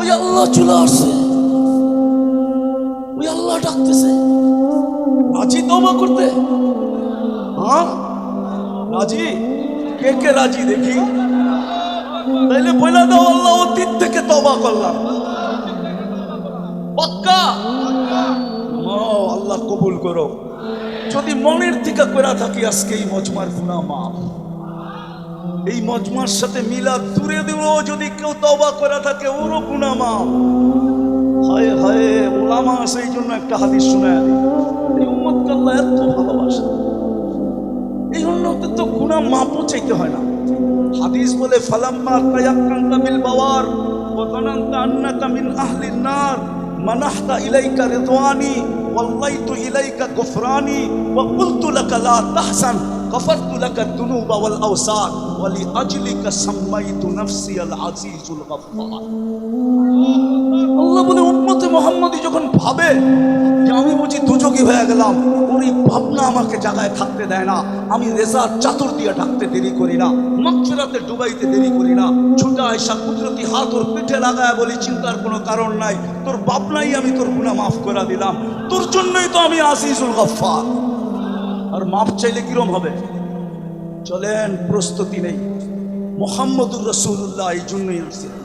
ওই আল্লাহ চলে আসছে, ওই আল্লাহ ডাকতেছে। রাজি তওবা করতে? হ্যাঁ রাজি? কে কে রাজি দেখি? তাইলে বলে দাও আল্লাহ অতীত থেকে তওবা করলাম। পাক্কা? আল্লাহ কবুল করো। যদি মনের থেকে করে থাকি আজকে এই মজমার গুনাহ মাফ। এই মজমার সাথে মিলাদ দূরে দিয়েও যদি কেউ তওবা করে থাকে ওরও গুনাহ মাফ। হায় হায়, ওলামা আছে এই জন্য একটা হাদিস শোনায় দিই। এই উম্মতকে আল্লাহ এত ভালোবাসে, এই জন্য তো গুনাহ মাফও চাইতে হয় না। হাদিস বলে ফালাম্মা তায়াক্কানতা বিল বাওয়ার ওয়া যানানতা আন্নাকা মিন আহলিন নার মানাহতা ইলাইকা রিদওয়ানি ওয়াল্লাইতু ইলাইকা গুফরানি ওয়া কুলতু লাকা লা তাহসান গফারতু লাকা দুনুবা ওয়াল আওসার ওয়া লিআজলিকা সাম্মাইতু নাফসি আল আজিজুল গফফার। আল্লাহ বলে উম্মতে মুহাম্মদী যখন ভাবে যে আমি বুঝি দুযোগী হয়ে গেলাম, ওর এই ভাবনা আমাকে জায়গায় থাকতে দেয় না। আমি রেজার চাদর দিয়ে ঢাকতে দেরি করি না, মাগফিরাতে ডুবাইতে দেরি করি না। ছুটে আয়সা কুদরতি হাত ওর পিঠে লাগায় বলি চিন্তার কোনো কারণ নাই, তোর ভাবনাই আমি তোর গুনাহ মাফ করে দিলাম, তোর জন্যই তো আমি আজিজুল গফফার। আর মাফ চাইলে কিরম হবে? চলেন, প্রস্তুতি নেই। মুহাম্মদুর রাসূলুল্লাহ এই জন্যই আসছিলেন।